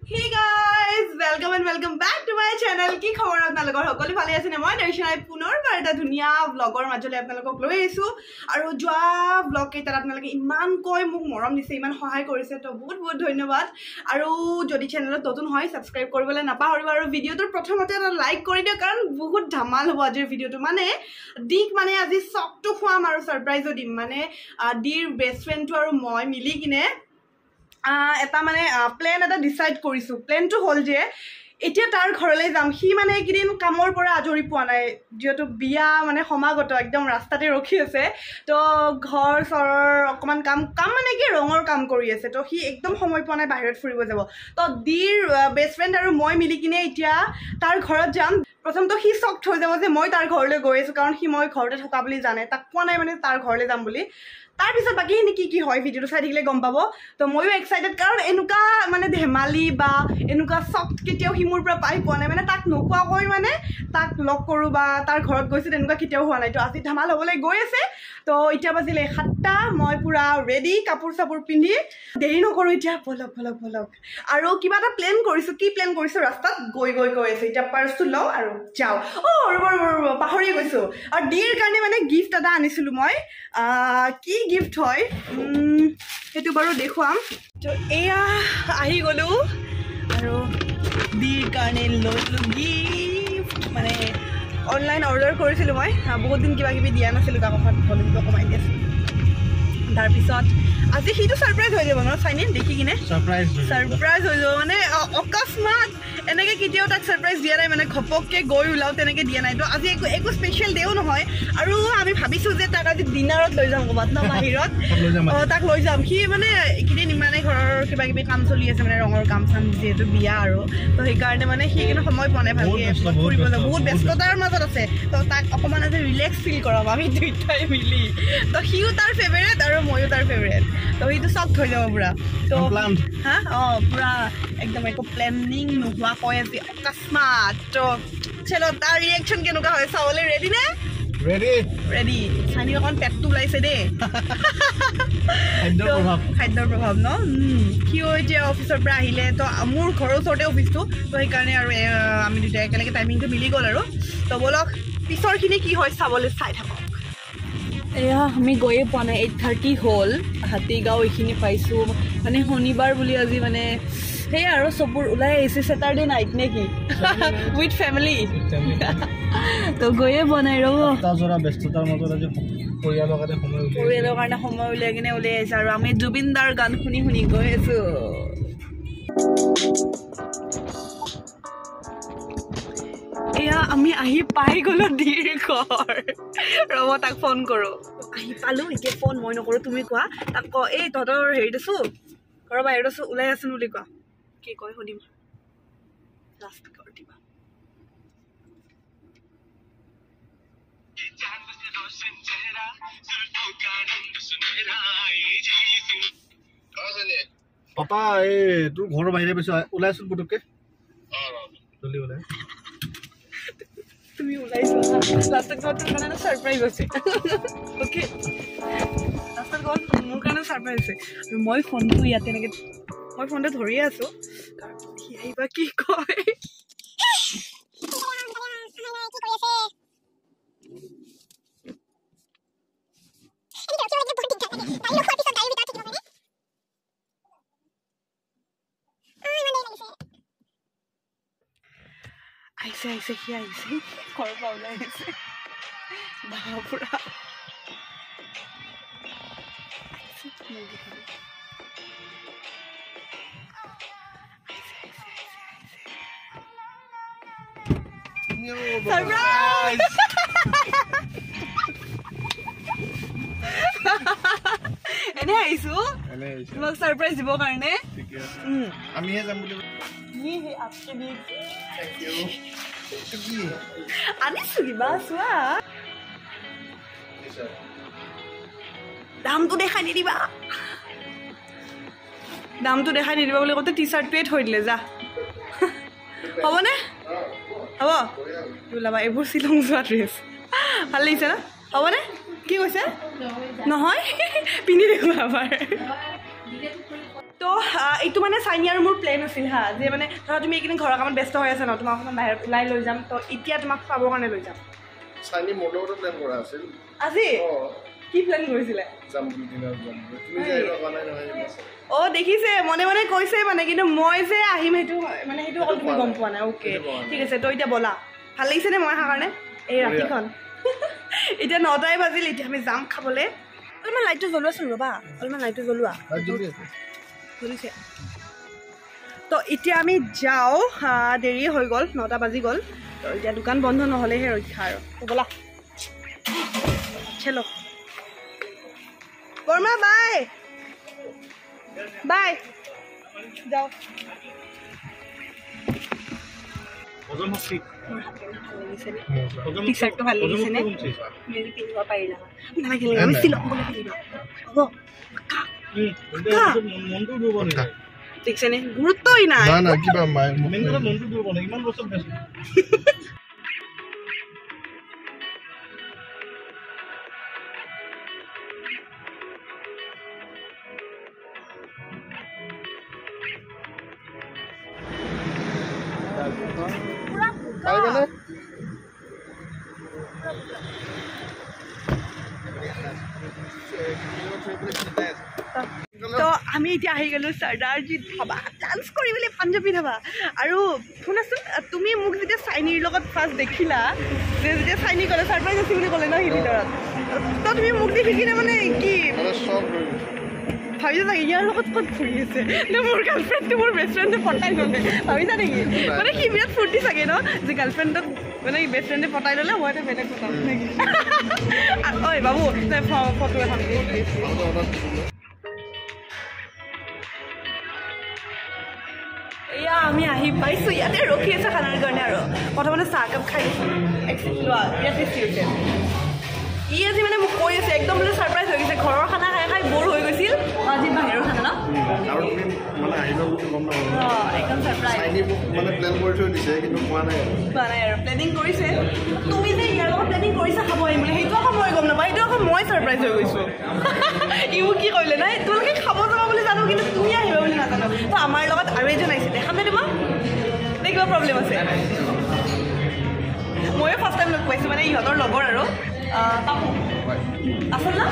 Hey guys, welcome back to my channel. কি খবৰ আপোনালোকৰ সকলো ভালে আছে নে? মই দৰ্শনাই পুনৰবাৰ এটা ধুনীয়া ব্লগৰ মাজলৈ আপোনালোকক লৈ আহিছো আৰু যোৱা ব্লগ কেইটাত আপোনালোকে ইমান কৈ মোক মৰম দিছে, ইমান সহায় কৰিছে, তো বহুত ধন্যবাদ। আৰু যদি চেনেলত নতুন হয় সাবস্ক্ৰাইব কৰিবলৈ নাপাহৰিব আৰু ভিডিওটোৰ প্ৰথমতে এটা লাইক কৰি দিয়ক কাৰণ বহুত ধমাল হ'ব আজিৰ ভিডিওটো। মানে দিক মানে আজি চকটো খুৱাম আৰু সাৰপ্ৰাইজো দিম। মানে ডিৰ বেষ্ট ফ্ৰেণ্ডটো আৰু মই মিলি কিনে এটা মানে প্লেন এটা ডিসাইড কৰিছো। প্লেনটো হল যে এতিয়া তাৰ ঘৰলৈ যাম। সি মানে এইকেইদিন কামৰ পৰা আজৰি পোৱা নাই, যেহেতু বিয়া মানে সমাগত একদম ৰাস্তাতে ৰখি আছে। তো ঘৰ চৰৰ অকমান কাম মানে কি ৰঙৰ কাম কৰি আছে, তো সি একদম সময় পোৱা নাই বাহিৰত ফুৰিব যাব। তো ডিৰ বেষ্ট ফ্ৰেণ্ড আৰু মই মিলি কিনে এতিয়া তাৰ ঘৰত যাম। প্ৰথমতো সি চকড হৈ যাব যে মই তাৰ ঘৰলৈ গৈ আছো, কাৰণ সি মই ঘৰতে থকা বুলি জানে, তাক কোৱা নাই মানে তাৰ ঘৰলৈ যাম বুলি। তাৰপিছত বাকীখিনি কি হয় ভিডিঅ'টো চাই থাকিলে গম পাব। তো ময়ো এক্সাইটেড, কাৰণ এনেকুৱা মানে ধেমালি বা এনেকুৱা চকড কেতিয়াও সি মোৰ পৰা পাই পোৱা নাই। মানে তাক নোকোৱাকৈ মানে তাক লগ কৰোঁ বা তাৰ ঘৰত গৈছোঁ তেনেকুৱা কেতিয়াও হোৱা নাই। তো আজি ধেমাল হ'বলৈ গৈ আছে। তো এতিয়া বাজিলে 7টা, মই পূৰা ৰেডি, কাপোৰ চাপোৰ পিন্ধি দেৰি নকৰোঁ এতিয়া। বলক আৰু কিবা এটা প্লেন কৰিছোঁ। কি প্লেন কৰিছোঁ? ৰাস্তাত গৈ আছে। এতিয়া পাৰ্চটো লওঁ আৰু যাওঁ। ৰ'ব পাহৰি গৈছোঁ। আৰু ডিৰ কাৰণে মানে গিফ্ট এটা আনিছিলোঁ মই। কি গিফ্ট হয় সেইটো বাৰু দেখুৱাম। তো এয়া আহি গ'লো আৰু ডিৰ কাৰণে লৈছিলোঁ গিফ্ট। মানে অনলাইন অৰ্ডাৰ কৰিছিলোঁ মই, বহুত দিন কিবা কিবি দিয়া নাছিলোঁ, তাক ভলিউমটো কমাই দি আছিলোঁ। তাৰপিছত আজি সিটো ছাৰপ্ৰাইজ হৈ যাব ন চাইনি দেখি কিনে, ছাৰপ্ৰাইজ হৈ যাব। মানে অকস্মাত এনেকৈ কেতিয়াও তাক ছাৰপ্ৰাইজ দিয়া নাই, মানে ঘপককৈ গৈ ওলাওঁ তেনেকৈ দিয়া নাই। তো আজি একো স্পেচিয়েল ডেও নহয়। আৰু আমি ভাবিছোঁ যে তাক আজি ডিনাৰত লৈ যাম ক'ৰবাত ন বাহিৰত। তাক লৈ যাম। সি মানে এইকেইদিন ইমানে ঘৰৰ কিবা কিবি কাম চলি আছে, মানে ৰঙৰ কাম চাম, যিহেতু বিয়া আৰু। তো সেইকাৰণে মানে সি কিন্তু সময় পোৱা নাই ভালকৈ ফুৰিবলৈ, বহুত ব্যস্ততাৰ মাজত আছে। তো তাক অকণমান আজি ৰিলেক্স ফিল কৰাম আমি দুইটাই মিলি। তো সিও তাৰ ফেভাৰেট আৰু ময়ো তাৰ ফেভাৰেট। তো সিটো চকড হৈ যাব পুৰা। তো পুৰা একদম একো প্লেনিং নোহোৱাকৈ আজি অকস্মাত। তো চলো তাৰ ৰিয়েকশ্যন কেনেকুৱা হয় চাবলৈ। ৰেডি নে? ৰেডি। চাইনি অকণ পেটটো ওলাইছে দেই। খাদ্যৰ প্ৰভাৱ ন। সিও এতিয়া অফিচৰ পৰা আহিলে, তো মোৰ ঘৰৰ ওচৰতে অফিচটো, তো সেইকাৰণে আৰু আমি দুটাই একেলগে টাইমিংটো মিলি গ'ল আৰু। তো ব'লক পিছৰখিনি কি হয় চাবলৈ, চাই থাকক। এয়া আমি গৈয়ে পোৱা নাই, 8:30 হ'ল। হাতীগাঁও এইখিনি পাইছোঁ। মানে শনিবাৰ বুলি আজি মানে সেয়া আৰু চববোৰ ওলাই আহিছে। ছেটাৰডে নাইট নে কি উইথ ফেমিলি। তো গৈয়ে পোৱা নাই ৰ'ব। ব্যস্ততাৰ মাজত আজি পৰিয়ালৰ কাৰণে সময় উলিয়াই কিনে ওলাই আহিছে। আৰু আমি জুবিন দাৰ গান শুনি গৈ আছোঁ। এয়া আমি আহি পাই গ'লো ডিৰ ঘৰ। ৰ'ব তাক ফোন কৰোঁ। আহি পালোঁ, এতিয়া ফোন মই নকৰোঁ, তুমি কোৱা। তাক ক এই তহঁতৰ হেৰিত আছোঁ, ঘৰৰ বাহিৰত আছোঁ, ওলাই আছোঁ বুলি কোৱা। কি কয় সুধিম। লাষ্ট দিবা। পাপা এই তোৰ ঘৰৰ বাহিৰে পাইছো, ওলাইছোন পুতুককে। তুমি ওলাইছো লাষ্টত তোৰ কাৰণে ছাৰপ্ৰাইজ আছে। অ'কে, লাষ্টত মোৰ কাৰণে ছাৰপ্ৰাইজ আছে। আৰু মই ফোনটো ইয়াতে এনেকৈ মই ফোনটো ধৰিয়ে আছোঁ, কাৰণ সি আহিবা কি কয়। আহিছে সি আহিছে, ঘৰৰ পৰা ওলাই আহিছে পুৰা। এনে আহিছো তোমাক ছাৰপ্ৰাইজ দিবৰ কাৰণে। আমিহে যাম বুলি আনিছো কিবা চোৱা। দামটো দেখাই নিদিবা বুলি কওঁতে টি চাৰ্টটোৱে থৈ দিলে। যা হ'বনে? হ'ব ওলাবা। এইবোৰ শ্বিলং যোৱা ড্ৰেছ ভাল লাগিছে ন? হ'বনে? কি কৈছে? নহয় পিন্ধি দেখোঁ এবাৰ। তো তো এইটো মানে চাইনি আৰু মোৰ প্লেন আছিল হা যে মানে ধৰা তুমি এইখিনি ঘৰৰ কামত ব্যস্ত হৈ আছা ন তোমাক অকণমান বাহিৰত ওলাই লৈ যাম তো এতিয়া তোমাক পাবৰ কাৰণে লৈ যাম চাইনি মোৰতো প্লেন কৰা আছিল আজি কি প্লেন কৰিছিলে যাম বুলি দিনৰ যাম তুমি যে আহিবা কোৱা নাই নহয় অ দেখিছে মনে মনে কৈছে মানে কিন্তু মই যে আহিম সেইটো মানে সেইটো অকল তুমি গম পোৱা নাই ওকে ঠিক আছে তো এতিয়া বলা ভাল লাগিছে নে মই অহাৰ কাৰণে এই ৰাতিখন এতিয়া 9টাই বাজিল এতিয়া আমি যাম খাবলৈ অলপমান লাইটটো জ্বলোৱাচোন ৰ'বা অলপমান লাইটটো জ্বলোৱা জ্বলিছে তো এতিয়া আমি যাওঁ দেৰি হৈ গ'ল 9টা বাজি গ'ল তো এতিয়া দোকান বন্ধ নহ'লেহে ৰক্ষা আৰু ব'লা চলো বৰ্মা বাই বাই যাওঁ টি-চাৰ্টটো ভাল লাগিছেনে পিন্ধিব পাৰিলা নালাগিলে আমি শ্বিলং হ'ব দেখিছেনে গুৰুত্বই নাই তো আমি এতিয়া আহি গ'লো সৰ্দাৰজী ধাবা ডান্স কৰিবলৈ পাঞ্জাবী ধাবা আৰু শুনাচোন তুমি মোক যেতিয়া চাইনিৰ লগত ফাৰ্ষ্ট দেখিলা যে যেতিয়া চাইনি ক'লে ছাৰপ্ৰাইজ আছে বুলি ক'লে ন সি ভিতৰত তো তুমি মোক দেখি কিনে মানে কি ভাবিছা চাগে ইয়াৰ লগত ক'ত ফুৰি আছে নে মোৰ গাৰ্লফ্ৰেণ্ডটো মোৰ বেষ্ট ফ্ৰেণ্ডে পটাই ল'লে ভাবিছা নেকি মানে সি বিৰাট ফূৰ্তি চাগে ন যে গাৰ্লফ্ৰেণ্ডক মানে বেষ্ট ফ্ৰেণ্ডে পটাই ল'লে মই এটা বেলেগ পটাম নেকি ঐ বাবু ফটো এখন এয়া আমি আহি পাইছোঁ ইয়াতে ৰখি আছে খানাৰ কাৰণে আৰু প্ৰথমতে চাহকাপ খাই লোৱা ইয়াতে হৈছে ই আজি মানে মোক কৈ আছে একদম বোলে ছাৰপ্ৰাইজ হৈ গৈছে ঘৰৰ খানা খাই খাই বৰ হৈ গৈছিল আজি বাহিৰৰ খানা ন একদম ছাৰপ্ৰাইজ পোৱা নাই আৰু প্লেনিং কৰিছে তুমি যে ইয়াৰ লগত প্লেনিং কৰিছা খাব আহিম বুলি সেইটো আকৌ মই গম নাপাওঁ সেইটো আকৌ মই ছাৰপ্ৰাইজ হৈ গৈছোঁ ই মোক কি কৰিলে নাই তোমালোকে খাব যাব বুলি জানো কিন্তু তুমি আহিবা বুলি নাজানো তো আমাৰ লগত আৰু এজন আহিছে দেখাম নে তোমাক নে কিবা প্ৰব্লেম আছে ময়ো ফাৰ্ষ্ট টাইম লগ পাইছোঁ মানে ইহঁতৰ লগৰ আৰু আচল না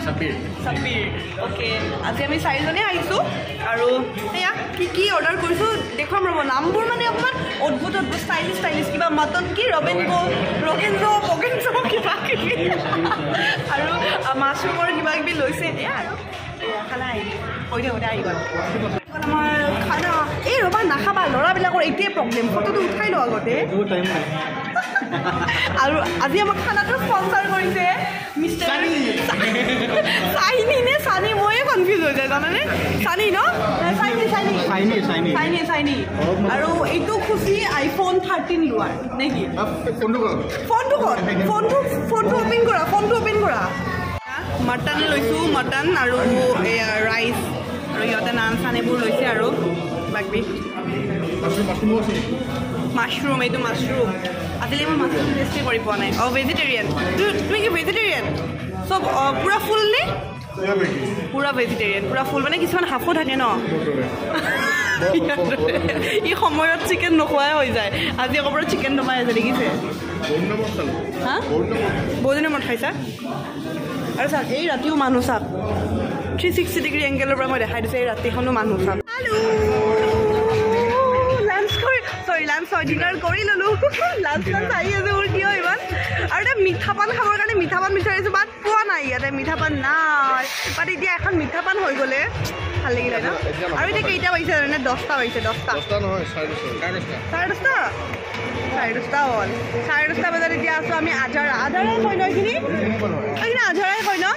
চাপিৰ অ'কে আজি আমি 4জনে আহিছোঁ আৰু সেয়া কি অৰ্ডাৰ কৰিছোঁ দেখুৱাম ৰ'ব নামবোৰ মানে অকণমান অদ্ভুত ষ্টাইলিছ কিবা মটন কি ৰগেঞ্জো কিবা কিবি আৰু মাছৰুমৰ কিবা কিবি লৈছে এয়া আৰু খানা আহিব কৈ থাকোঁতে আহি গ'ল আমাৰ খানা এই ৰ'বা নাখাবা ল'ৰাবিলাকৰ এইটোৱে প্ৰব্লেম ফটোটো উঠাই লওঁ আগতে আৰু আজি আমাক খানাটো স্পনচাৰ কৰিছে মিষ্টাৰ চাইনি নে চানি ময়ে কনফিউজ হৈ যায় জানানে চানি ন চাইনি আৰু এইটো খুচি iPhone 13 লোৱাৰ নেকি ফোনটো অপেন কৰা মটন লৈছোঁ মটন আৰু এয়া ৰাইচ আৰু ইহঁতে নান চান এইবোৰ লৈছে আৰু বাকী মাছৰুম এইটো মাছৰুম আজিলৈ মই মাছৰুম টেষ্টি কৰি পোৱা নাই ভেজিটেৰিয়ান তুমি কি ভেজিটেৰিয়ান চব পূৰা ফুল নে পূৰা ভেজিটেৰিয়ান পূৰা ফুল মানে কিছুমান হাফো থাকে ন ই সময়ত চিকেন নোখোৱাই হৈ যায় আজি আকৌ পৰা চিকেন নমাই আছে দেখিছে হা বহুদিনৰ মত খাইছা আৰু চাওক এই ৰাতিও মানুহ চাওক 360 ডিগ্ৰী এংগেলৰ পৰা মই দেখাই দিছোঁ এই ৰাতিখনো মানুহ চাওক লাঞ্চ ডিনাৰ কৰি ল'লোঁ লাঞ্চ আহি আছে মোৰ কিয় ইমান আৰু এতিয়া মিঠা পান খাবৰ কাৰণে মিঠা পান বিচাৰিছোঁ বাট পোৱা নাই ইয়াতে মিঠা পান নাই বাট এতিয়া এখন মিঠা পান হৈ গ'লে ভাল লাগিলে ন আৰু এতিয়া কেইটা বাজিছে নে 10টা বাজিছে 10টা নহয় 10:30 হ'ল 10:30 বজাত এতিয়া আছোঁ আমি আজাৰাই কয় ন এইখিনি আজাৰাই কয় ন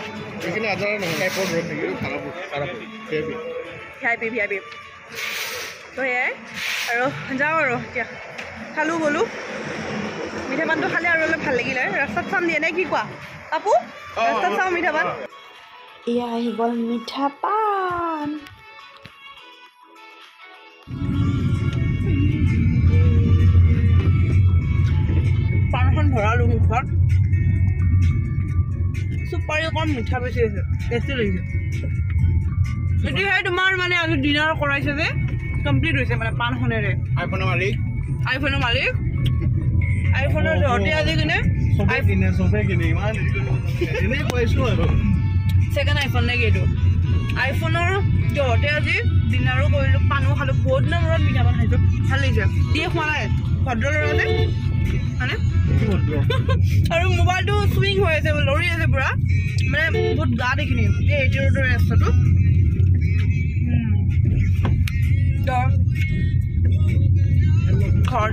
ভিআইপি তো সেয়াই আৰু যাওঁ আৰু এতিয়া খালোঁ গ'লোঁ মিঠা পানটো খালে আৰু অলপ ভাল লাগিলে ৰাস্তাত চাম দিয়ে নে কি কোৱা আপু ৰাস্তাত চাওঁ মিঠা পান এয়া আহি গ'ল মিঠা পান পানখন ভৰালোঁ মুখত চুপাৰী অকণ মিঠা বেছি হৈছে টেষ্টি লাগিছে এতিয়াহে তোমাৰ মানে আজি ডিনাৰ কৰাইছে যে কমপ্লিট হৈছে মানে পানখনেৰে আইফোনৰ মালিক আইফোনৰ জহতে আজি কিনে চবে কিনে ইমান এনেই কৈছোঁ আৰু ছেকেণ্ড আইফোন নেকি এইটো আইফোনৰ জহতে আজি ডিনাৰো কৰিলোঁ পানো খালোঁ বহুত দিনৰ মূৰত মিঠা পান খাইছোঁ ভাল লাগিছে দিয়ে খোৱা নাই ভদ্ৰ ল'ৰাতে হয়নে আৰু মোবাইলটো চুইং হৈ আছে লৰি আছে পূৰা মানে বহুত গাত এইখিনি এই এইটোৰ ৰাস্তাটো